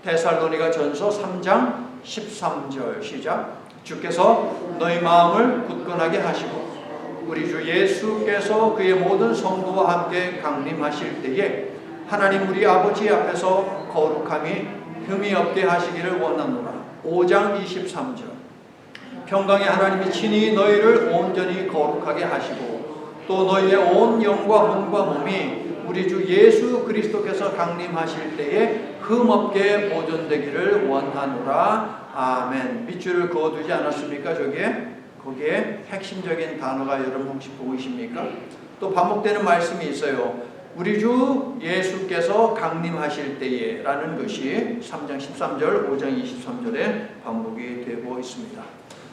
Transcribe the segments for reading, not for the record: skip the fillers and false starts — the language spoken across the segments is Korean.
데살로니가 전서 3장 13절 시작. 주께서 너희 마음을 굳건하게 하시고 우리 주 예수께서 그의 모든 성도와 함께 강림하실 때에 하나님 우리 아버지 앞에서 거룩함이 흠이 없게 하시기를 원하노라. 5장 23절. 평강의 하나님이 친히 너희를 온전히 거룩하게 하시고 또 너희의 온 영과魂과 몸이 우리 주 예수 그리스도께서 강림하실 때에 흠없게 보존되기를 원하노라. 아멘. 밑줄을 그어두지 않았습니까? 거기에 핵심적인 단어가 여러분 혹시 보이십니까? 또 반복되는 말씀이 있어요. 우리 주 예수께서 강림하실 때에 라는 것이 3장 13절, 5장 23절에 반복이 되고 있습니다.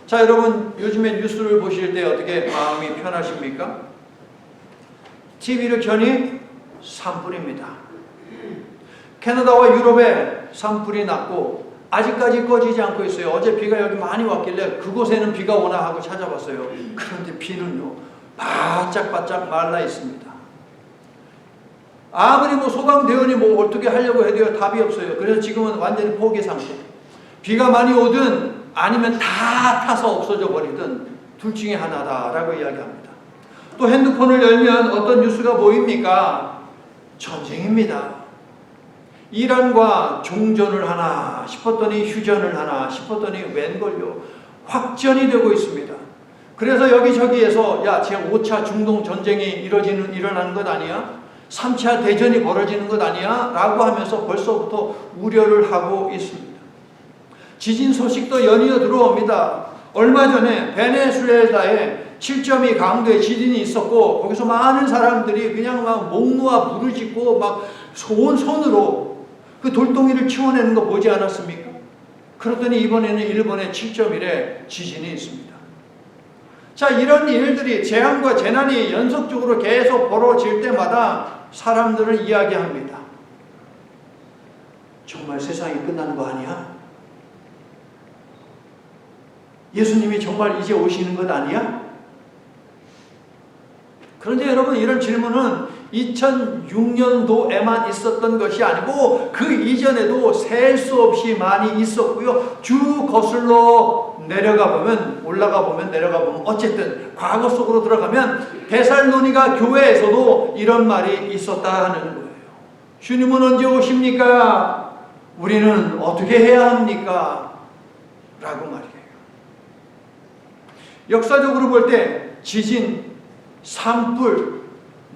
자, 여러분 요즘에 뉴스를 보실 때 어떻게 마음이 편하십니까? TV를 켜니 산불입니다. 캐나다와 유럽에 산불이 났고 아직까지 꺼지지 않고 있어요. 어제 비가 여기 많이 왔길래 그곳에는 비가 오나 하고 찾아봤어요. 그런데 비는요 바짝바짝 말라 있습니다. 아무리 소방대원이 어떻게 하려고 해도 답이 없어요. 그래서 지금은 완전히 포기 상태. 비가 많이 오든 아니면 다 타서 없어져 버리든 둘 중에 하나다라고 이야기합니다. 또 핸드폰을 열면 어떤 뉴스가 보입니까? 전쟁입니다. 이란과 종전을 하나 싶었더니 휴전을 하나 싶었더니 웬걸요 확전이 되고 있습니다. 그래서 여기저기에서 야, 제5차 중동 전쟁이 일어나는 것 아니야? 3차 대전이 벌어지는 것 아니야? 라고 하면서 벌써부터 우려를 하고 있습니다. 지진 소식도 연이어 들어옵니다. 얼마 전에 베네수엘라에 7.2 강도의 지진이 있었고 거기서 많은 사람들이 그냥 목 놓아 부르짖고 온 손으로 그 돌덩이를 치워내는 거 보지 않았습니까? 그렇더니 이번에는 일본에 7.1의 지진이 있습니다. 자, 이런 일들이 재앙과 재난이 연속적으로 계속 벌어질 때마다 사람들은 이야기합니다. 정말 세상이 끝나는 거 아니야? 예수님이 정말 이제 오시는 것 아니야? 그런데 여러분 이런 질문은 2006년도에만 있었던 것이 아니고 그 이전에도 셀 수 없이 많이 있었고요. 쭉 거슬러 올라가 보면 내려가 보면 어쨌든 과거 속으로 들어가면 데살로니가 교회에서도 이런 말이 있었다 하는 거예요. 주님은 언제 오십니까? 우리는 어떻게 해야 합니까? 라고 말이에요. 역사적으로 볼 때 지진, 산불,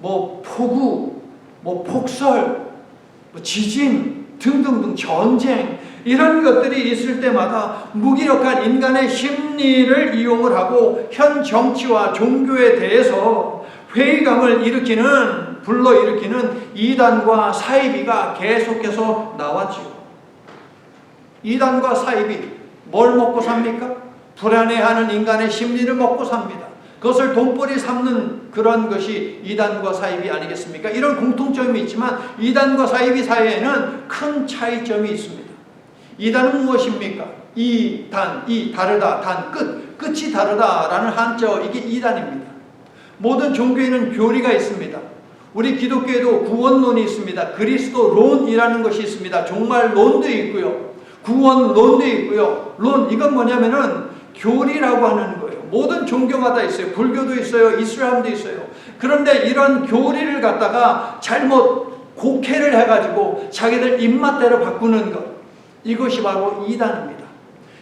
폭우, 폭설, 지진 등등등 전쟁 이런 것들이 있을 때마다 무기력한 인간의 심리를 이용을 하고 현 정치와 종교에 대해서 회의감을 불러일으키는 이단과 사이비가 계속해서 나왔죠. 이단과 사이비 뭘 먹고 삽니까? 불안해하는 인간의 심리를 먹고 삽니다. 그것을 돈벌이 삼는 그런 것이 이단과 사이비 아니겠습니까? 이런 공통점이 있지만 이단과 사이비 사이에는 큰 차이점이 있습니다. 이단은 무엇입니까? 다르다, 끝이 다르다라는 한자어, 이게 이단입니다. 모든 종교에는 교리가 있습니다. 우리 기독교에도 구원론이 있습니다. 그리스도론이라는 것이 있습니다. 종말론도 있고요. 구원론도 있고요. 이건 뭐냐면은 교리라고 하는 거예요. 모든 종교마다 있어요. 불교도 있어요. 이슬람도 있어요. 그런데 이런 교리를 갖다가 잘못 곡해를 해가지고 자기들 입맛대로 바꾸는 것, 이것이 바로 이단입니다.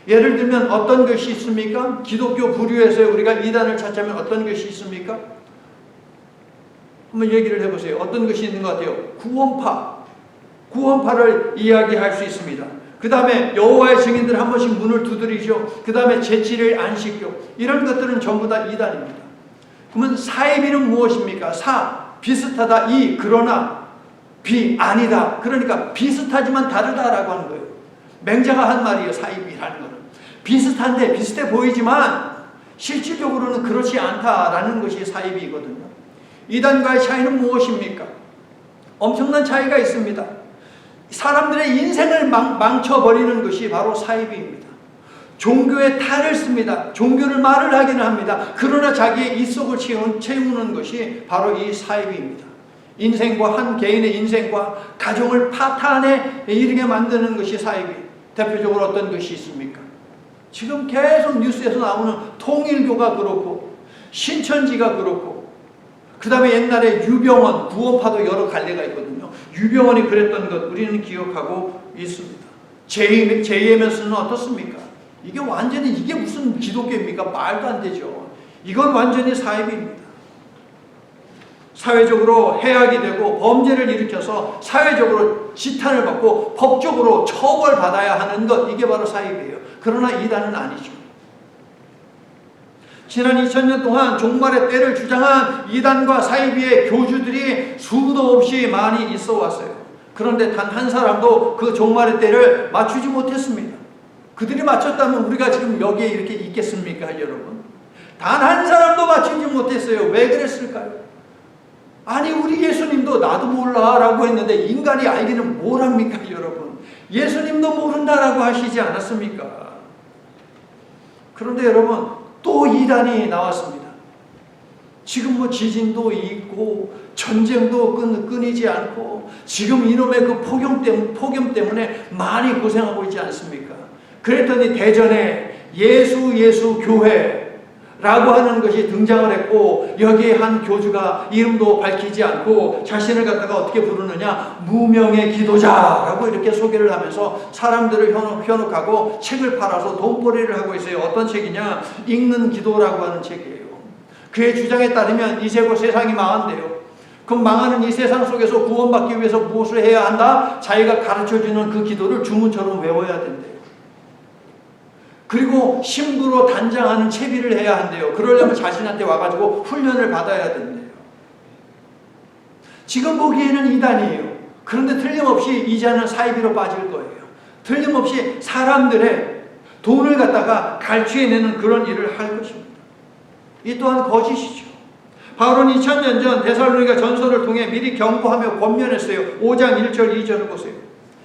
예를 들면 어떤 것이 있습니까? 기독교 부류에서 우리가 이단을 찾자면 어떤 것이 있습니까? 한번 얘기를 해보세요. 어떤 것이 있는 것 같아요? 구원파를 이야기할 수 있습니다. 그 다음에 여호와의 증인들 한 번씩 문을 두드리죠. 그 다음에 제7일 안식교, 이런 것들은 전부 다 이단입니다. 그러면 사이비는 무엇입니까? 비슷하다, 그러나 비 아니다. 그러니까 비슷하지만 다르다라고 하는 거예요. 맹자가 한 말이에요. 사이비라는 거는 비슷한데 비슷해 보이지만 실질적으로는 그렇지 않다라는 것이 사이비거든요. 이단과의 차이는 무엇입니까? 엄청난 차이가 있습니다. 사람들의 인생을 망쳐버리는 것이 바로 사이비입니다. 종교에 탈을 씁니다. 종교를 말을 하기는 합니다. 그러나 자기의 입속을 채우는 것이 바로 이 사이비입니다. 인생과 한 개인의 인생과 가정을 파탄에 이르게 만드는 것이 사이비. 대표적으로 어떤 것이 있습니까? 지금 계속 뉴스에서 나오는 통일교가 그렇고 신천지가 그렇고 그 다음에 옛날에 유병원, 구원파도 여러 갈래가 있거든요. 유병원이 그랬던 것 우리는 기억하고 있습니다. JMS는 어떻습니까? 이게 완전히 이게 무슨 기독교입니까? 말도 안 되죠. 이건 완전히 사이비입니다. 사회적으로 해악이 되고 범죄를 일으켜서 사회적으로 지탄을 받고 법적으로 처벌받아야 하는 것, 이게 바로 사이비예요. 그러나 이단은 아니죠. 지난 2000년 동안 종말의 때를 주장한 이단과 사이비의 교주들이 수도 없이 많이 있어 왔어요. 그런데 단 한 사람도 그 종말의 때를 맞추지 못했습니다. 그들이 맞췄다면 우리가 지금 여기에 이렇게 있겠습니까, 여러분? 단 한 사람도 맞추지 못했어요. 왜 그랬을까요? 아니, 우리 예수님도 나도 몰라 라고 했는데 인간이 알기는 뭘 합니까, 여러분? 예수님도 모른다라고 하시지 않았습니까? 그런데 여러분, 또 이단이 나왔습니다. 지금 뭐 지진도 있고 전쟁도 끊이지 않고 지금 이놈의 그 폭염 때문에 많이 고생하고 있지 않습니까? 그랬더니 대전에 예수 교회라고 하는 것이 등장을 했고, 여기에 한 교주가 이름도 밝히지 않고 자신을 갖다가 어떻게 부르느냐, 무명의 기도자라고 이렇게 소개를 하면서 사람들을 현혹하고 책을 팔아서 돈벌이를 하고 있어요. 어떤 책이냐, 읽는 기도라고 하는 책이에요. 그의 주장에 따르면 이제 곧 세상이 망한대요. 그럼 망하는 이 세상 속에서 구원받기 위해서 무엇을 해야 한다? 자기가 가르쳐주는 그 기도를 주문처럼 외워야 된대요. 그리고 심부로 단장하는 채비를 해야 한대요. 그러려면 자신한테 와가지고 훈련을 받아야 된대요. 지금 보기에는 이단이에요. 그런데 틀림없이 이자는 사이비로 빠질 거예요. 틀림없이 사람들의 돈을 갖다가 갈취해내는 그런 일을 할 것입니다. 이 또한 거짓이죠. 바울은 2000년 전 데살로니가 전서를 통해 미리 경고하며 권면했어요. 5장 1절 2절을 보세요.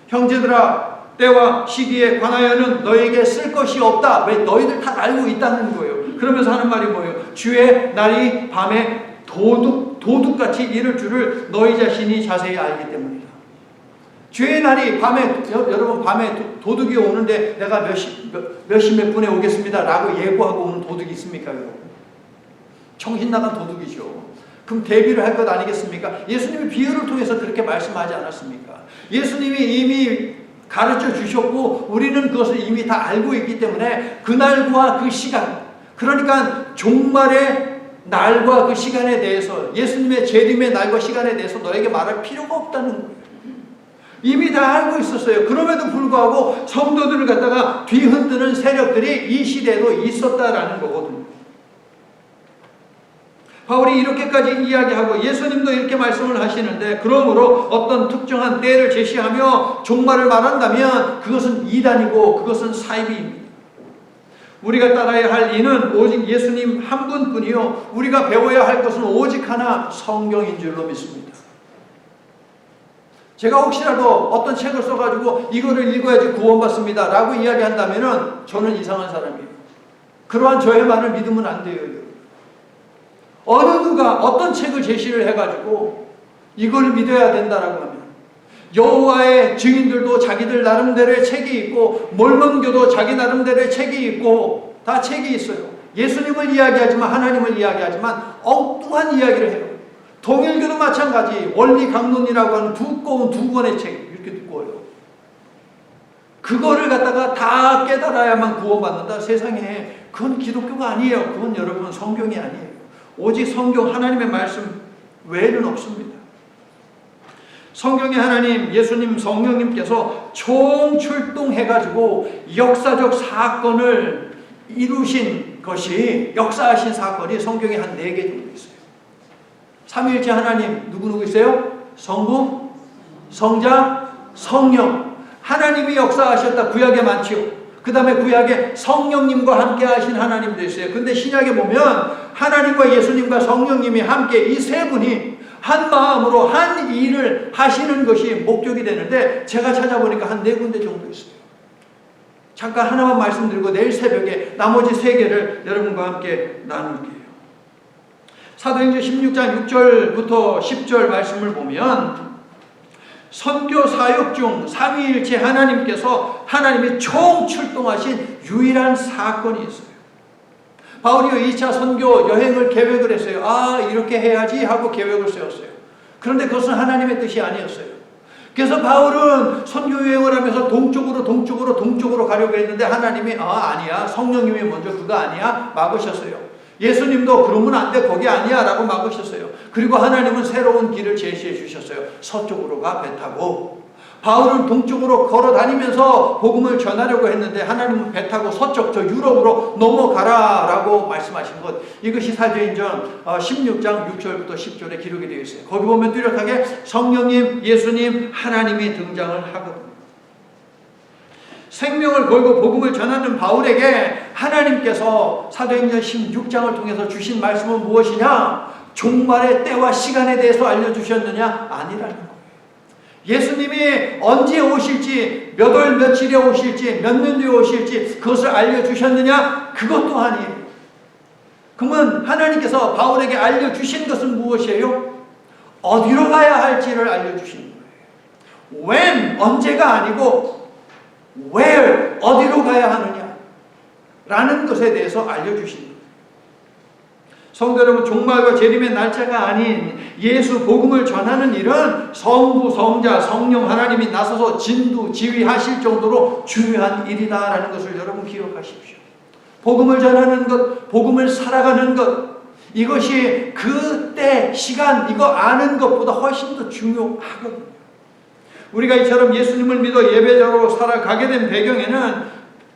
형제들아, 때와 시기에 관하여는 너에게 쓸 것이 없다. 왜? 너희들 다 알고 있다는 거예요. 그러면서 하는 말이 뭐예요? 주의 날이 밤에 도둑같이 이를 줄을 너희 자신이 자세히 알기 때문이다. 주의 날이 밤에, 여러분 밤에 도둑이 오는데 내가 몇 시 몇 분에 오겠습니다 라고 예고하고 오는 도둑이 있습니까, 여러분? 정신 나간 도둑이죠. 그럼 대비를 할 것 아니겠습니까? 예수님이 비유를 통해서 그렇게 말씀하지 않았습니까? 예수님이 이미 가르쳐 주셨고 우리는 그것을 이미 다 알고 있기 때문에 그날과 그 시간, 그러니까 종말의 날과 그 시간에 대해서, 예수님의 재림의 날과 시간에 대해서 너에게 말할 필요가 없다는 거예요. 이미 다 알고 있었어요. 그럼에도 불구하고 성도들을 갖다가 뒤흔드는 세력들이 이 시대에도 있었다라는 거거든요. 바울이 이렇게까지 이야기하고 예수님도 이렇게 말씀을 하시는데, 그러므로 어떤 특정한 때를 제시하며 종말을 말한다면 그것은 이단이고 그것은 사이비입니다. 우리가 따라야 할 이는 오직 예수님 한 분뿐이요, 우리가 배워야 할 것은 오직 하나, 성경인 줄로 믿습니다. 제가 혹시라도 어떤 책을 써가지고 이거를 읽어야지 구원받습니다 라고 이야기한다면 저는 이상한 사람이에요. 그러한 저의 말을 믿으면 안 돼요. 어느 누가 어떤 책을 제시를 해가지고 이걸 믿어야 된다라고 하면, 여호와의 증인들도 자기들 나름대로의 책이 있고 몰몬교도 자기 나름대로의 책이 있고 다 책이 있어요. 예수님을 이야기하지만, 하나님을 이야기하지만 엉뚱한 이야기를 해요. 통일교도 마찬가지, 원리강론이라고 하는 두꺼운 두 권의 책, 이렇게 두꺼워요. 그거를 갖다가 다 깨달아야만 구원받는다? 세상에 그건 기독교가 아니에요. 그건 여러분 성경이 아니에요. 오직 성경, 하나님의 말씀 외에는 없습니다. 성경의 하나님, 예수님, 성령님께서 총출동해가지고 역사적 사건을 이루신 것이, 역사하신 사건이 성경에 한 4개 정도 있어요. 삼위일체 하나님 누구 있어요? 성부, 성자, 성령. 하나님이 역사하셨다. 구약에 많지요. 그 다음에 구약에 성령님과 함께 하신 하나님도 있어요. 근데 신약에 보면 하나님과 예수님과 성령님이 함께, 이 세 분이 한 마음으로 한 일을 하시는 것이 목적이 되는데, 제가 찾아보니까 한 4군데 정도 있어요. 잠깐 하나만 말씀드리고 내일 새벽에 나머지 3개를 여러분과 함께 나눌게요. 사도행전 16장 6절부터 10절 말씀을 보면 선교 사역 중 삼위일체 하나님께서 하나님이 총출동하신 유일한 사건이 있어요. 바울이 2차 선교 여행을 계획을 했어요. 이렇게 해야지 하고 계획을 세웠어요. 그런데 그것은 하나님의 뜻이 아니었어요. 그래서 바울은 선교 여행을 하면서 동쪽으로 가려고 했는데 하나님이 아니야. 성령님이 먼저 그거 아니야. 막으셨어요. 예수님도 그러면 안 돼. 거기 아니야. 라고 막으셨어요. 그리고 하나님은 새로운 길을 제시해 주셨어요. 서쪽으로 가 배 타고. 바울은 동쪽으로 걸어 다니면서 복음을 전하려고 했는데 하나님은 배 타고 서쪽 저 유럽으로 넘어가라 라고 말씀하신 것. 이것이 사도행전 16장 6절부터 10절에 기록이 되어 있어요. 거기 보면 뚜렷하게 성령님, 예수님, 하나님이 등장을 하거든요. 생명을 걸고 복음을 전하는 바울에게 하나님께서 사도행전 16장을 통해서 주신 말씀은 무엇이냐? 종말의 때와 시간에 대해서 알려주셨느냐? 아니라는 거예요. 예수님이 언제 오실지, 몇 월 며칠에 오실지, 몇 년 뒤에 오실지 그것을 알려주셨느냐? 그것도 아니에요. 그러면 하나님께서 바울에게 알려주신 것은 무엇이에요? 어디로 가야 할지를 알려주신 거예요. when, 언제가 아니고 where, 어디로 가야 하느냐 라는 것에 대해서 알려주신 거예요. 성도 여러분, 종말과 재림의 날짜가 아닌 예수 복음을 전하는 일은 성부, 성자, 성령 하나님이 나서서 진두, 지휘하실 정도로 중요한 일이다라는 것을 여러분 기억하십시오. 복음을 전하는 것, 복음을 살아가는 것, 이것이 그때 시간 이거 아는 것보다 훨씬 더 중요하거든요. 우리가 이처럼 예수님을 믿어 예배자로 살아가게 된 배경에는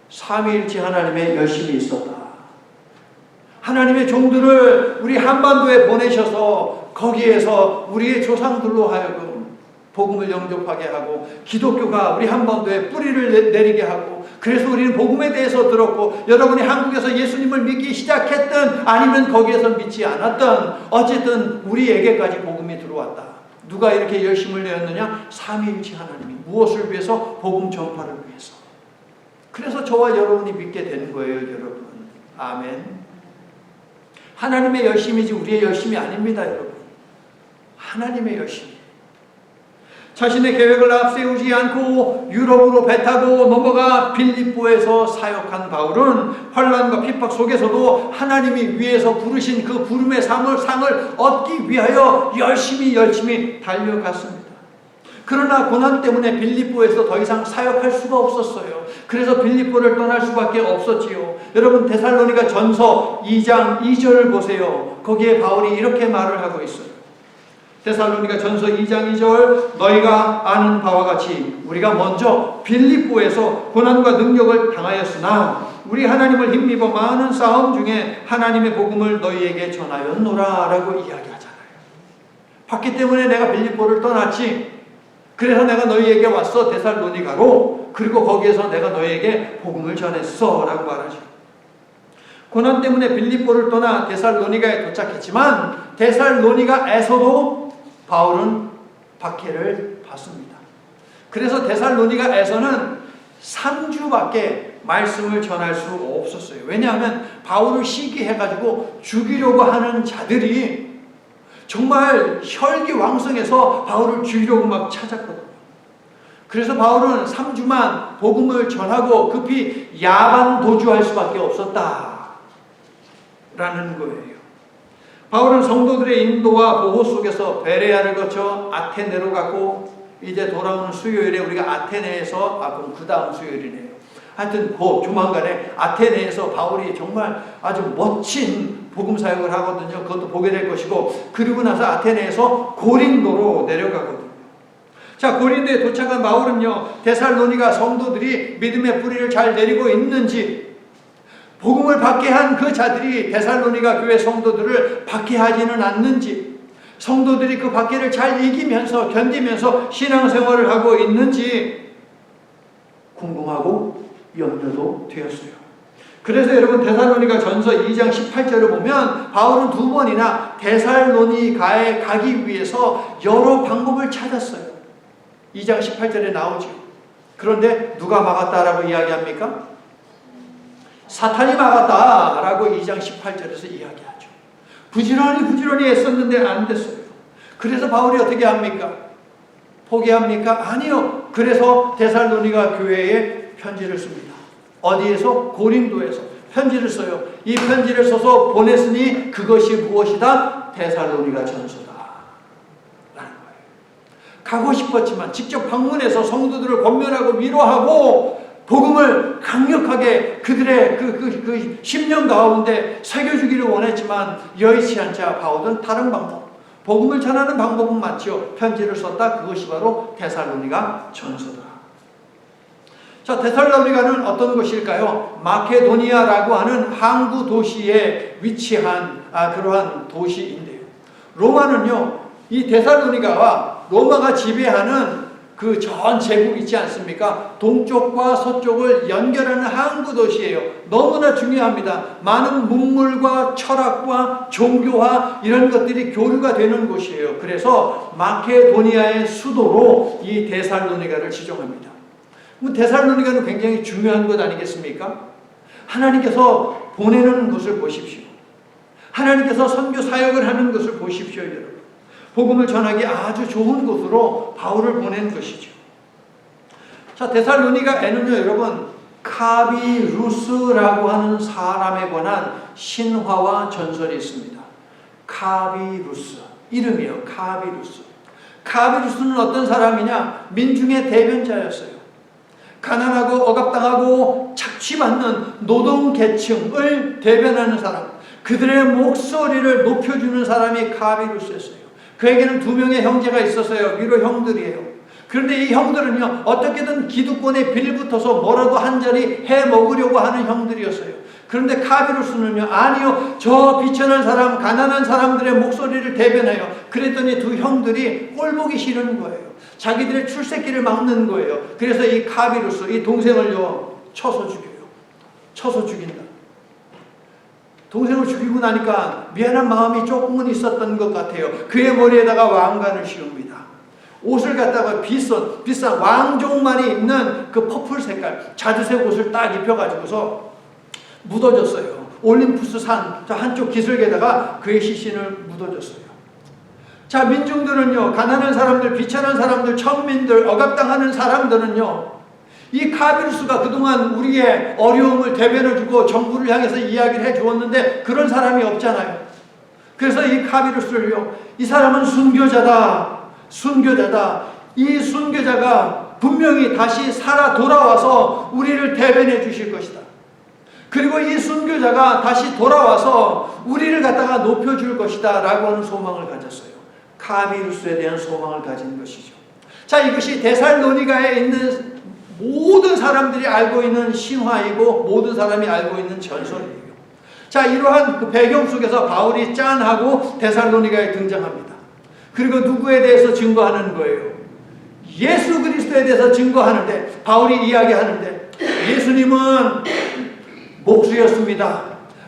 삼위일체 하나님의 열심이 있었다. 하나님의 종들을 우리 한반도에 보내셔서 거기에서 우리의 조상들로 하여금 복음을 영접하게 하고 기독교가 우리 한반도에 뿌리를 내리게 하고, 그래서 우리는 복음에 대해서 들었고, 여러분이 한국에서 예수님을 믿기 시작했든 아니면 거기에서 믿지 않았든 어쨌든 우리에게까지 복음이 들어왔다. 누가 이렇게 열심을 내었느냐? 삼위일체 하나님이. 무엇을 위해서? 복음 전파를 위해서. 그래서 저와 여러분이 믿게 되는 거예요, 여러분. 아멘. 하나님의 열심이지 우리의 열심이 아닙니다, 여러분. 하나님의 열심. 자신의 계획을 앞세우지 않고 유럽으로 배 타고 넘어가 빌립보에서 사역한 바울은 환난과 핍박 속에서도 하나님이 위에서 부르신 그 부름의 상을 얻기 위하여 열심히 달려갔습니다. 그러나 고난 때문에 빌립보에서 더 이상 사역할 수가 없었어요. 그래서 빌립보를 떠날 수밖에 없었지요. 여러분, 데살로니가 전서 2장 2절을 보세요. 거기에 바울이 이렇게 말을 하고 있어요. 데살로니가 전서 2장 2절, 너희가 아는 바와 같이 우리가 먼저 빌립보에서 고난과 능력을 당하였으나 우리 하나님을 힘입어 많은 싸움 중에 하나님의 복음을 너희에게 전하였노라 라고 이야기하잖아요. 봤기 때문에 내가 빌립보를 떠났지. 그래서 내가 너희에게 왔어, 데살로니가로. 그리고 거기에서 내가 너희에게 복음을 전했어 라고 말하죠. 고난 때문에 빌립보를 떠나 데살로니가에 도착했지만 데살로니가에서도 바울은 박해를 받습니다. 그래서 데살로니가에서는 3주밖에 말씀을 전할 수 없었어요. 왜냐하면 바울을 시기해가지고 죽이려고 하는 자들이 정말 혈기왕성해서 바울을 죽이려고 막 찾았거든요. 그래서 바울은 3주만 복음을 전하고 급히 야반 도주할 수밖에 없었다라는 거예요. 바울은 성도들의 인도와 보호 속에서 베레아를 거쳐 아테네로 갔고, 이제 돌아오는 수요일에 우리가 아테네에서, 그럼 그 다음 수요일이네요. 하여튼 조만간에 아테네에서 바울이 정말 아주 멋진 복음 사역을 하거든요. 그것도 보게 될 것이고, 그리고 나서 아테네에서 고린도로 내려가거든요. 자, 고린도에 도착한 바울은요, 데살로니가 성도들이 믿음의 뿌리를 잘 내리고 있는지, 복음을 받게 한 그 자들이 데살로니가 교회 성도들을 박해하지는 않는지, 성도들이 그 박해를 잘 이기면서 견디면서 신앙생활을 하고 있는지 궁금하고 염려도 되었어요. 그래서 여러분, 데살로니가 전서 2장 18절을 보면 바울은 2번이나 데살로니가에 가기 위해서 여러 방법을 찾았어요. 2장 18절에 나오죠. 그런데 누가 막았다라고 이야기합니까? 사탄이 막았다라고 2장 18절에서 이야기하죠. 부지런히 애썼는데 안 됐어요. 그래서 바울이 어떻게 합니까? 포기합니까? 아니요. 그래서 데살로니가 교회에 편지를 씁니다. 어디에서? 고린도에서 편지를 써요. 이 편지를 써서 보냈으니 그것이 무엇이다? 데살로니가 전서다 라는 거예요. 가고 싶었지만 직접 방문해서 성도들을 권면하고 위로하고 복음을 강력하게 그들의 그 10년 가운데 새겨주기를 원했지만 여의치 않자 바울은 다른 방법, 복음을 전하는 방법은 많죠. 편지를 썼다. 그것이 바로 데살로니가 전서다. 자, 데살로니가는 어떤 곳일까요? 마케도니아라고 하는 항구 도시에 위치한 그러한 도시인데요. 로마는요, 이 데살로니가와 로마가 지배하는 그 전 제국 있지 않습니까? 동쪽과 서쪽을 연결하는 항구 도시예요. 너무나 중요합니다. 많은 문물과 철학과 종교와 이런 것들이 교류가 되는 곳이에요. 그래서 마케도니아의 수도로 이 데살로니가를 지정합니다. 데살로니가는 굉장히 중요한 것 아니겠습니까? 하나님께서 보내는 것을 보십시오. 하나님께서 선교 사역을 하는 것을 보십시오, 여러분. 복음을 전하기 아주 좋은 곳으로 바울을 보낸 것이죠. 자, 데살로니가에는요, 여러분, 카비루스라고 하는 사람에 관한 신화와 전설이 있습니다. 카비루스. 이름이요, 카비루스. 카비루스는 어떤 사람이냐? 민중의 대변자였어요. 가난하고 억압당하고 착취받는 노동계층을 대변하는 사람, 그들의 목소리를 높여주는 사람이 카비루스였어요. 그에게는 2명의 형제가 있었어요. 위로 형들이에요. 그런데 이 형들은요, 어떻게든 기득권에 빌붙어서 뭐라도 한 자리 해 먹으려고 하는 형들이었어요. 그런데 카비루스는요, 아니요, 저 비천한 사람, 가난한 사람들의 목소리를 대변해요. 그랬더니 2 형들이 꼴보기 싫은 거예요. 자기들의 출세길을 막는 거예요. 그래서 이 카비루스, 이 동생을요, 쳐서 죽여요. 쳐서 죽인다. 동생을 죽이고 나니까 미안한 마음이 조금은 있었던 것 같아요. 그의 머리에다가 왕관을 씌웁니다. 옷을 갖다가 비싼 왕족만이 입는 그 퍼플 색깔, 자주색 옷을 딱 입혀가지고서 묻어줬어요. 올림푸스 산 한쪽 기슭에다가 그의 시신을 묻어줬어요. 자, 민중들은요, 가난한 사람들, 비천한 사람들, 천민들, 억압당하는 사람들은요, 이 카비루스가 그동안 우리의 어려움을 대변해주고 정부를 향해서 이야기를 해주었는데 그런 사람이 없잖아요. 그래서 이 카비루스를요, 이 사람은 순교자다. 이 순교자가 분명히 다시 살아 돌아와서 우리를 대변해 주실 것이다. 그리고 이 순교자가 다시 돌아와서 우리를 갖다가 높여줄 것이다 라고 하는 소망을 가졌어요. 카비루스에 대한 소망을 가진 것이죠. 자, 이것이 데살로니가에 있는 모든 사람들이 알고 있는 신화이고 모든 사람이 알고 있는 전설이에요. 자, 이러한 그 배경 속에서 바울이 짠하고 데살로니가에 등장합니다. 그리고 누구에 대해서 증거하는 거예요? 예수 그리스도에 대해서 증거하는데, 바울이 이야기하는데, 예수님은 목수였습니다.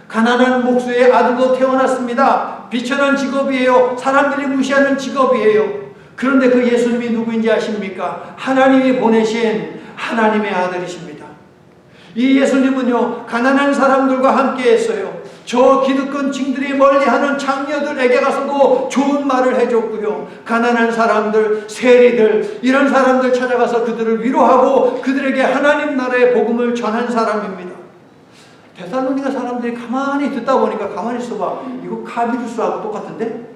가난한 목수의 아들로 태어났습니다. 비천한 직업이에요. 사람들이 무시하는 직업이에요. 그런데 그 예수님이 누구인지 아십니까? 하나님이 보내신 하나님의 아들이십니다. 이 예수님은요, 가난한 사람들과 함께 했어요. 저 기득권층들이 멀리하는 장녀들에게 가서도 좋은 말을 해줬고요. 가난한 사람들, 세리들, 이런 사람들 찾아가서 그들을 위로하고 그들에게 하나님 나라의 복음을 전한 사람입니다. 데살로니가 사람들이 가만히 듣다 보니까, 가만히 있어봐, 이거 카비루스하고 똑같은데?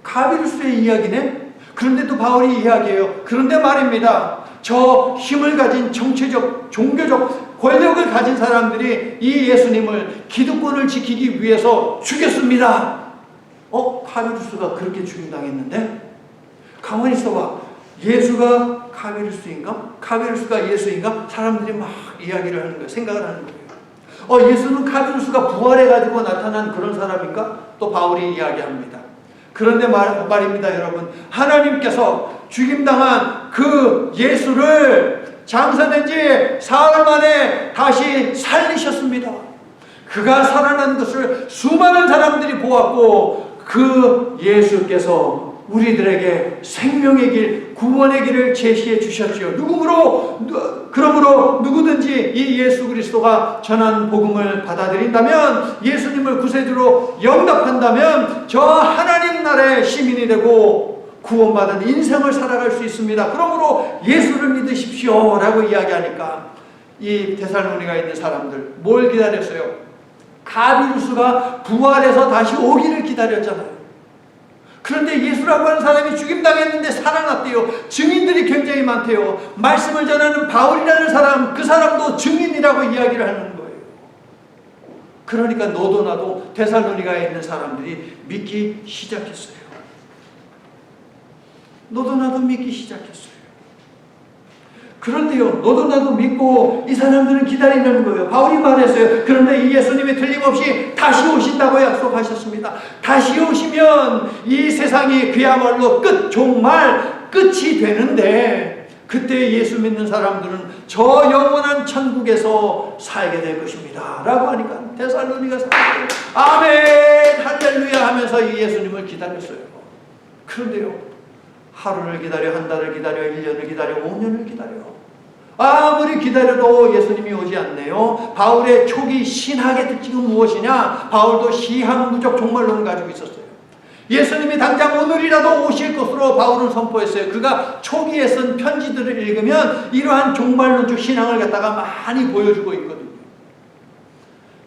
카비루스의 이야기네? 그런데 또 바울이 이야기해요. 그런데 말입니다, 저 힘을 가진 정치적, 종교적 권력을 가진 사람들이 이 예수님을, 기득권을 지키기 위해서 죽였습니다. 카비루스가 그렇게 죽임당했는데? 가만히 있어봐, 예수가 카비루스인가? 카비루스가 예수인가? 사람들이 막 이야기를 하는 거예요. 생각을 하는 거예요. 예수는 카비루스가 부활해가지고 나타난 그런 사람인가? 또 바울이 이야기합니다. 그런데 말입니다, 여러분. 하나님께서 죽임당한 그 예수를 장사된 지 사흘 만에 다시 살리셨습니다. 그가 살아난 것을 수많은 사람들이 보았고, 그 예수께서 우리들에게 생명의 길, 구원의 길을 제시해 주셨지요. 그러므로 누구든지 이 예수 그리스도가 전한 복음을 받아들인다면, 예수님을 구세주로 영접한다면 저 하나님 나라의 시민이 되고 구원받은 인생을 살아갈 수 있습니다. 그러므로 예수를 믿으십시오 라고 이야기하니까 이 데살로니가에 있는 사람들 뭘 기다렸어요? 가비루스가 부활해서 다시 오기를 기다렸잖아요. 그런데 예수라고 하는 사람이 죽임당했는데 살아났대요. 증인들이 굉장히 많대요. 말씀을 전하는 바울이라는 사람, 그 사람도 증인이라고 이야기를 하는 거예요. 그러니까 너도 나도 데살로니가에 있는 사람들이 믿기 시작했어요. 너도 나도 믿기 시작했어요. 그런데요, 너도 나도 믿고 이 사람들은 기다리는 거예요. 바울이 말했어요. 그런데 이 예수님이 틀림없이 다시 오신다고 약속하셨습니다. 다시 오시면 이 세상이 그야말로 정말 끝이 되는데, 그때 예수 믿는 사람들은 저 영원한 천국에서 살게 될 것입니다 라고 하니까 데살로니가 사람들이 아멘 할렐루야 하면서 이 예수님을 기다렸어요. 그런데요, 하루를 기다려, 한 달을 기다려, 1년을 기다려, 5년을 기다려. 아무리 기다려도 예수님이 오지 않네요. 바울의 초기 신학의 특징은 무엇이냐? 바울도 시한부적 종말론을 가지고 있었어요. 예수님이 당장 오늘이라도 오실 것으로 바울은 선포했어요. 그가 초기에 쓴 편지들을 읽으면 이러한 종말론적 신앙을 갖다가 많이 보여주고 있거든요.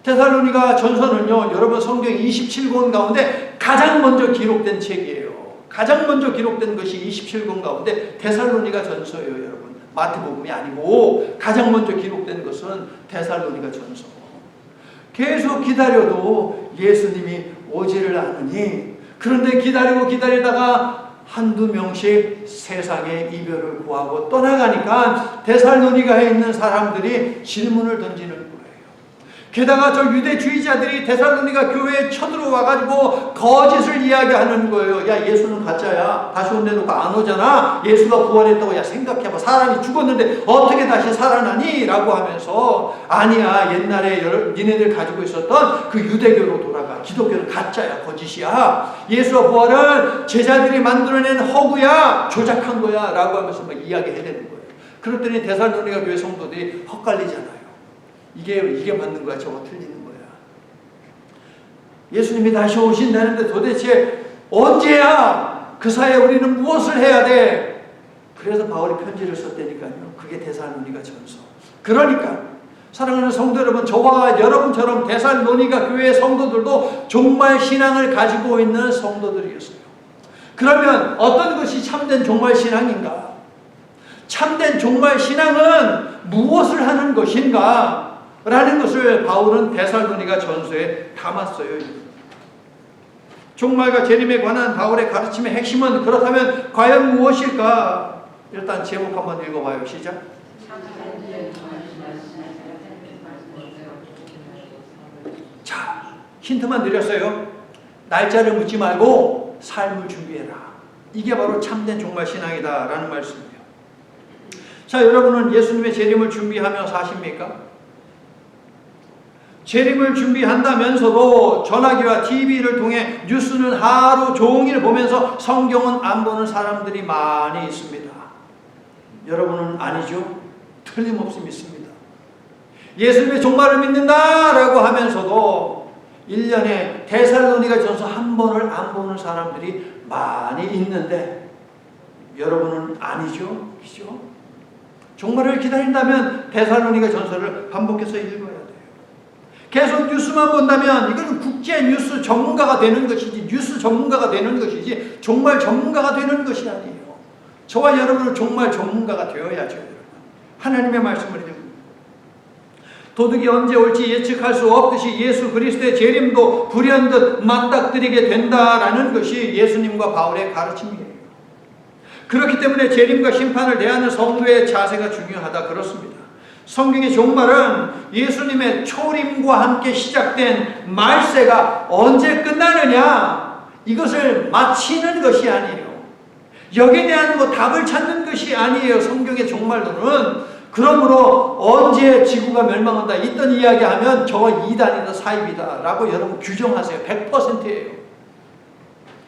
데살로니가 전서는요, 여러분 성경 27권 가운데 가장 먼저 기록된 책이에요. 가장 먼저 기록된 것이 27권 가운데 데살로니가 전서예요, 여러분. 마태복음이 아니고 가장 먼저 기록된 것은 데살로니가 전서. 계속 기다려도 예수님이 오지를 않으니, 그런데 기다리다가 한두 명씩 세상의 이별을 구하고 떠나가니까 데살로니가에 있는 사람들이 질문을 던지는 거예요. 게다가 저 유대주의자들이 데살로니가 교회에 쳐들어와가지고 거짓을 이야기하는 거예요. 야, 예수는 가짜야. 다시 온데도 안 오잖아. 예수가 부활했다고. 야, 생각해봐. 사람이 죽었는데 어떻게 다시 살아나니? 라고 하면서, 아니야, 옛날에 니네들 가지고 있었던 그 유대교로 돌아가. 기독교는 가짜야. 거짓이야. 예수와 부활은 제자들이 만들어낸 허구야. 조작한 거야. 라고 하면서 막 이야기해야 되는 거예요. 그랬더니 데살로니가 교회 성도들이 헛갈리잖아요. 이게 맞는 거야, 저거 틀리는 거야. 예수님이 다시 오신다는데 도대체 언제야? 그 사이에 우리는 무엇을 해야 돼? 그래서 바울이 편지를 썼다니까요. 그게 데살로니가 전서. 그러니까 사랑하는 성도 여러분, 저와 여러분처럼 데살로니가 교회 성도들도 종말 신앙을 가지고 있는 성도들이었어요. 그러면 어떤 것이 참된 종말 신앙인가? 참된 종말 신앙은 무엇을 하는 것인가? 라는 것을 바울은 데살로니가 전서에 담았어요. 종말과 재림에 관한 바울의 가르침의 핵심은 그렇다면 과연 무엇일까? 일단 제목 한번 읽어봐요. 시작. 자, 힌트만 드렸어요. 날짜를 묻지 말고 삶을 준비해라. 이게 바로 참된 종말 신앙이다 라는 말씀이에요. 자, 여러분은 예수님의 재림을 준비하며 사십니까? 재림을 준비한다면서도 전화기와 TV를 통해 뉴스는 하루 종일 보면서 성경은 안 보는 사람들이 많이 있습니다. 여러분은 아니죠? 틀림없이 믿습니다. 예수님의 종말을 믿는다라고 하면서도 1년에 데살로니가 전서 한 번을 안 보는 사람들이 많이 있는데 여러분은 아니죠? 그죠? 종말을 기다린다면 데살로니가 전서를 반복해서 읽어야 돼요. 계속 뉴스만 본다면 이거는 국제 뉴스 전문가가 되는 것이지, 뉴스 전문가가 되는 것이지 종말 전문가가 되는 것이 아니에요. 저와 여러분은 종말 전문가가 되어야죠. 하나님의 말씀을 읽습니다. 도둑이 언제 올지 예측할 수 없듯이 예수 그리스도의 재림도 불현듯 맞닥뜨리게 된다라는 것이 예수님과 바울의 가르침이에요. 그렇기 때문에 재림과 심판을 대하는 성도의 자세가 중요하다 그렇습니다. 성경의 종말은 예수님의 초림과 함께 시작된 말세가 언제 끝나느냐, 이것을 마치는 것이 아니에요. 여기에 대한 답을 찾는 것이 아니에요. 성경의 종말론은. 그러므로 언제 지구가 멸망한다 이런 이야기하면 저거 이단이다 사입이다 라고 여러분 규정하세요. 100%예요.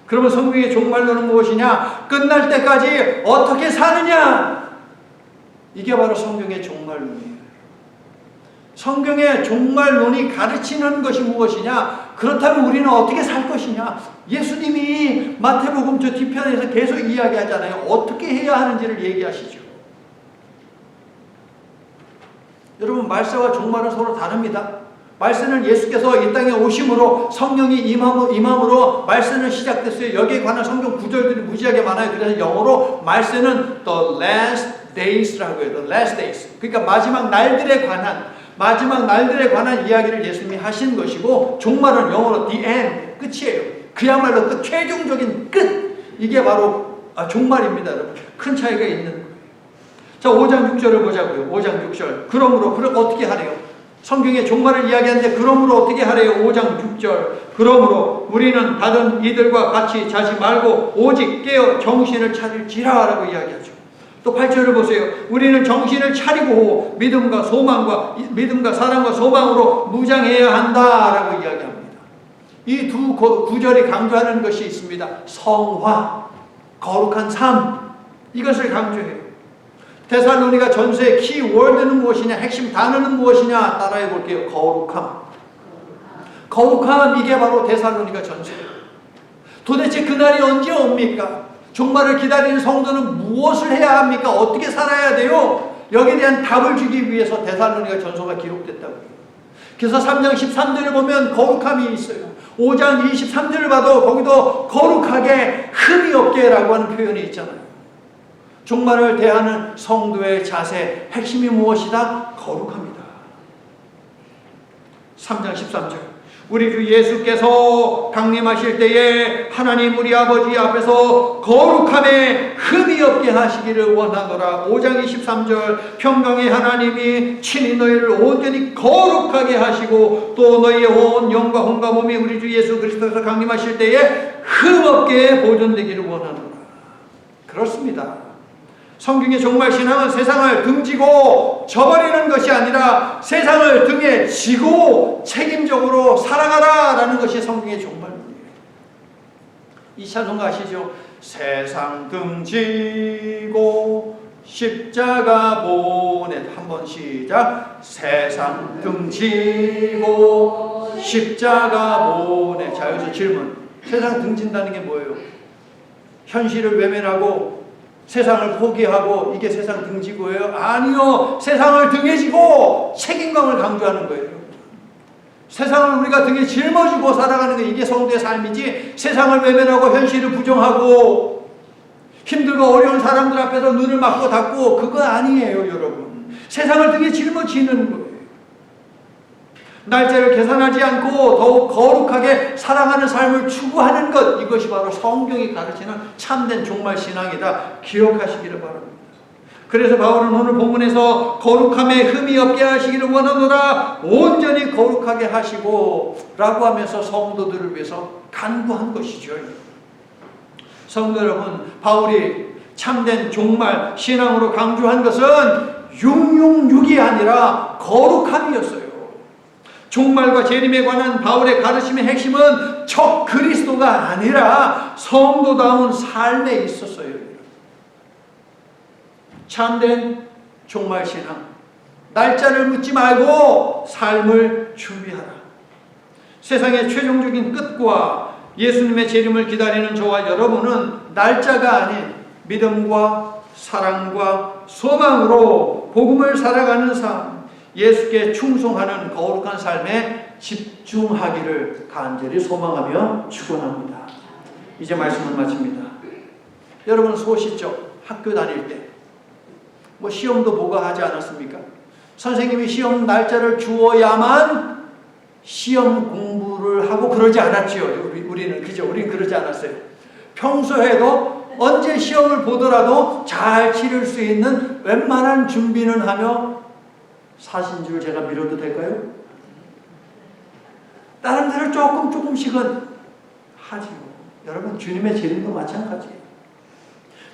그러면 성경의 종말론은 무엇이냐? 끝날 때까지 어떻게 사느냐? 이게 바로 성경의 종말론이에요. 성경의 종말론이 가르치는 것이 무엇이냐? 그렇다면 우리는 어떻게 살 것이냐? 예수님이 마태복음 저 뒤편에서 계속 이야기하잖아요. 어떻게 해야 하는지를 얘기하시죠. 여러분, 말세와 종말은 서로 다릅니다. 말세는 예수께서 이 땅에 오심으로 성령이 임함으로 말세는 시작됐어요. 여기에 관한 성경 구절들이 무지하게 많아요. 그래서 영어로 말세는 the last days라고 해요. the last days. 그러니까 마지막 날들에 관한 이야기를 예수님이 하신 것이고, 종말은 영어로 the end, 끝이에요. 그야말로 끝, 최종적인 끝. 이게 바로 종말입니다, 여러분. 큰 차이가 있는 거예요. 자, 5장 6절을 보자고요. 5장 6절. 그러므로 어떻게 하래요? 성경의 종말을 이야기하는데 그러므로 어떻게 하래요? 5장 6절. 그러므로 우리는 다른 이들과 같이 자지 말고 오직 깨어 정신을 차릴지라라고 이야기하죠. 또 8절을 보세요. 우리는 정신을 차리고 믿음과 사랑과 소망으로 무장해야 한다라고 이야기합니다. 이 두 구절이 강조하는 것이 있습니다. 성화, 거룩한 삶, 이것을 강조해요. 데살로니가 전서의 키워드는 무엇이냐? 핵심 단어는 무엇이냐? 따라해 볼게요. 거룩함, 이게 바로 데살로니가 전서예요. 도대체 그날이 언제 옵니까? 종말을 기다리는 성도는 무엇을 해야 합니까? 어떻게 살아야 돼요? 여기에 대한 답을 주기 위해서 데살로니가 전서가 기록됐다고 해요. 그래서 3장 13절을 보면 거룩함이 있어요. 5장 23절을 봐도 거기도 거룩하게 흠이 없게라고 하는 표현이 있잖아요. 종말을 대하는 성도의 자세, 핵심이 무엇이다? 거룩합니다. 3장 13절. 우리 주 예수께서 강림하실 때에 하나님 우리 아버지 앞에서 거룩함에 흠이 없게 하시기를 원하노라. 5장 23절. 평강의 하나님이 친히 너희를 온전히 거룩하게 하시고 또 너희의 온 영과 혼과 몸이 우리 주 예수 그리스도께서 강림하실 때에 흠 없게 보존되기를 원하노라. 그렇습니다. 성경의 종말신앙은 세상을 등지고 저버리는 것이 아니라 세상을 등에 지고 책임적으로 살아가라 라는 것이 성경의 종말론이에요. 이 찬송 아시죠? 세상 등지고 십자가 보내. 한번 시작. 세상 등지고 십자가 보내. 자, 여기서 질문. 세상 등진다는 게 뭐예요? 현실을 외면하고 세상을 포기하고 이게 세상 등지고예요? 아니요. 세상을 등에 지고 책임감을 강조하는 거예요. 세상을 우리가 등에 짊어지고 살아가는 게 이게 성도의 삶이지, 세상을 외면하고 현실을 부정하고 힘들고 어려운 사람들 앞에서 눈을 맞고 닫고 그거 아니에요, 여러분. 세상을 등에 짊어지는 거예요. 날짜를 계산하지 않고 더욱 거룩하게 살아가는 삶을 추구하는 것, 이것이 바로 성경이 가르치는 참된 종말신앙이다. 기억하시기를 바랍니다. 그래서 바울은 오늘 본문에서 거룩함에 흠이 없게 하시기를 원하노라, 온전히 거룩하게 하시고 라고 하면서 성도들을 위해서 간구한 것이죠. 성도 여러분, 바울이 참된 종말 신앙으로 강조한 것은 666이 아니라 거룩함이었어요. 종말과 재림에 관한 바울의 가르침의 핵심은 적 그리스도가 아니라 성도다운 삶에 있었어요. 참된 종말신앙, 날짜를 묻지 말고 삶을 준비하라. 세상의 최종적인 끝과 예수님의 재림을 기다리는 저와 여러분은 날짜가 아닌 믿음과 사랑과 소망으로 복음을 살아가는 삶, 예수께 충성하는 거룩한 삶에 집중하기를 간절히 소망하며 축원합니다. 이제 말씀을 마칩니다. 여러분 소시죠? 학교 다닐 때 뭐 시험도 보고 하지 않았습니까? 선생님이 시험 날짜를 주어야만 시험 공부를 하고 그러지 않았지요. 우리는 그죠? 우리는 그러지 않았어요. 평소에도 언제 시험을 보더라도 잘 치를 수 있는 웬만한 준비는 하며 사신 줄 제가 밀어도 될까요? 다른 데를 조금씩은 하지요. 여러분 주님의 재림도 마찬가지예요.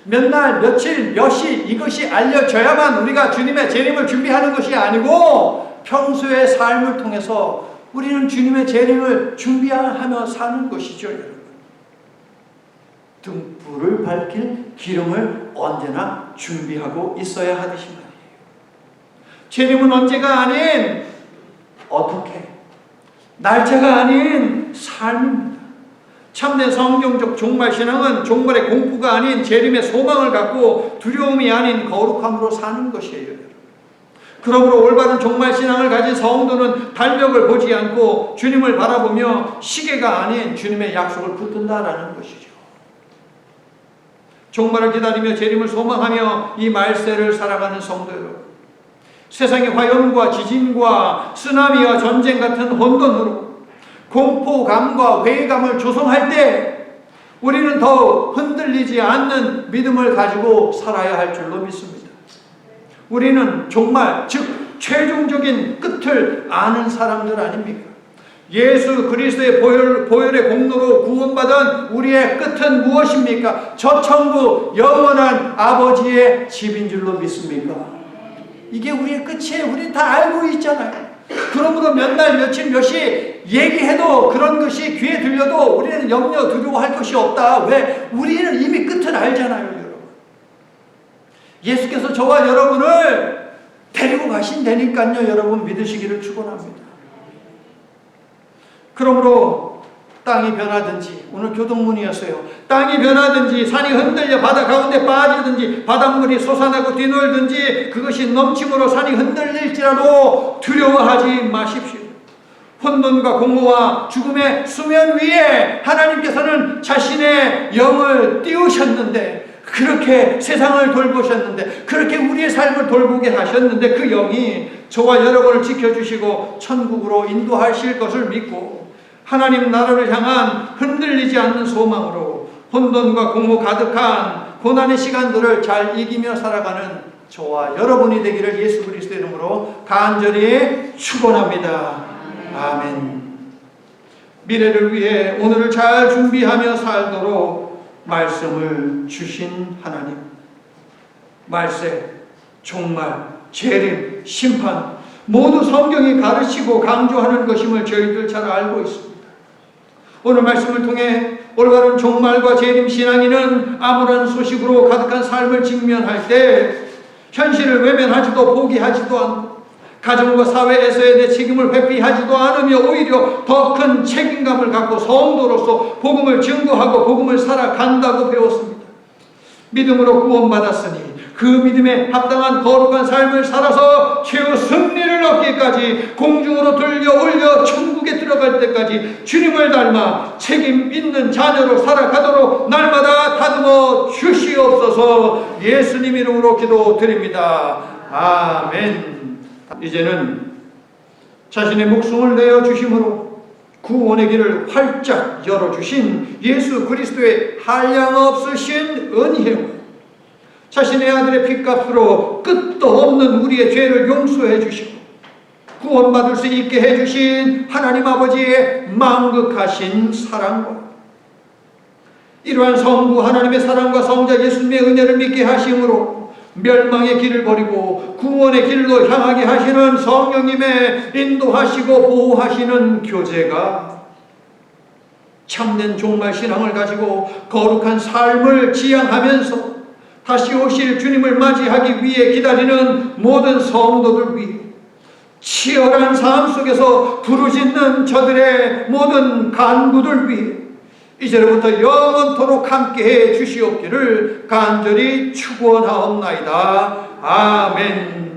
몇 날, 며칠, 몇 시 이것이 알려져야만 우리가 주님의 재림을 준비하는 것이 아니고 평소의 삶을 통해서 우리는 주님의 재림을 준비하며 사는 것이죠. 여러분. 등불을 밝힐 기름을 언제나 준비하고 있어야 하듯이 말이에요. 재림은 언제가 아닌 어떻게, 날짜가 아닌 삶입니다. 참된 성경적 종말신앙은 종말의 공포가 아닌 재림의 소망을 갖고 두려움이 아닌 거룩함으로 사는 것이에요. 그러므로 올바른 종말신앙을 가진 성도는 달력을 보지 않고 주님을 바라보며 시계가 아닌 주님의 약속을 붙든다라는 것이죠. 종말을 기다리며 재림을 소망하며 이 말세를 살아가는 성도 여러분, 세상의 화염과 지진과 쓰나미와 전쟁 같은 혼돈으로 공포감과 회의감을 조성할 때 우리는 더 흔들리지 않는 믿음을 가지고 살아야 할 줄로 믿습니다. 우리는 종말, 즉 최종적인 끝을 아는 사람들 아닙니까? 예수 그리스도의 보혈의 공로로 구원받은 우리의 끝은 무엇입니까? 저 천국 영원한 아버지의 집인 줄로 믿습니까? 이게 우리의 끝이에요. 우리 다 알고 있잖아요. 그러므로 몇 날 며칠 몇시 얘기해도 그런 것이 귀에 들려도 우리는 염려 두려워할 것이 없다. 왜? 우리는 이미 끝을 알잖아요, 여러분. 예수께서 저와 여러분을 데리고 가신다니까요. 여러분 믿으시기를 축원합니다. 그러므로 땅이 변하든지, 오늘 교동문이었어요. 땅이 변하든지 산이 흔들려 바다 가운데 빠지든지 바닷물이 솟아나고 뒤놀든지 그것이 넘침으로 산이 흔들릴지라도 두려워하지 마십시오. 혼돈과 공허와 죽음의 수면 위에 하나님께서는 자신의 영을 띄우셨는데, 그렇게 세상을 돌보셨는데, 그렇게 우리의 삶을 돌보게 하셨는데 그 영이 저와 여러분을 지켜주시고 천국으로 인도하실 것을 믿고 하나님 나라를 향한 흔들리지 않는 소망으로 혼돈과 공허 가득한 고난의 시간들을 잘 이기며 살아가는 저와 여러분이 되기를 예수 그리스도의 이름으로 간절히 축원합니다. 아멘. 미래를 위해 오늘을 잘 준비하며 살도록 말씀을 주신 하나님, 말세, 종말, 재림, 심판 모두 성경이 가르치고 강조하는 것임을 저희들 잘 알고 있습니다. 오늘 말씀을 통해 올바른 종말과 재림 신앙인은 암울한 소식으로 가득한 삶을 직면할 때 현실을 외면하지도 포기하지도 않고 가정과 사회에서의 내 책임을 회피하지도 않으며 오히려 더 큰 책임감을 갖고 성도로서 복음을 증거하고 복음을 살아간다고 배웠습니다. 믿음으로 구원받았으니 그 믿음에 합당한 거룩한 삶을 살아서 최후 승리를 얻기까지 공중으로 들려 올려 천국에 들어갈 때까지 주님을 닮아 책임 있는 자녀로 살아가도록 날마다 다듬어 주시옵소서. 예수님 이름으로 기도드립니다. 아멘. 이제는 자신의 목숨을 내어주심으로 구원의 길을 활짝 열어주신 예수 그리스도의 한량없으신 은혜와 자신의 아들의 핏값으로 끝도 없는 우리의 죄를 용서해 주시고 구원받을 수 있게 해주신 하나님 아버지의 망극하신 사랑과 이러한 성부 하나님의 사랑과 성자 예수님의 은혜를 믿게 하심으로 멸망의 길을 버리고 구원의 길로 향하게 하시는 성령님의 인도하시고 보호하시는 교제가 참된 종말신앙을 가지고 거룩한 삶을 지향하면서 다시 오실 주님을 맞이하기 위해 기다리는 모든 성도들 위해 치열한 삶 속에서 부르짖는 저들의 모든 간구들 위해 이제로부터 영원토록 함께해 주시옵기를 간절히 축원하옵나이다. 아멘.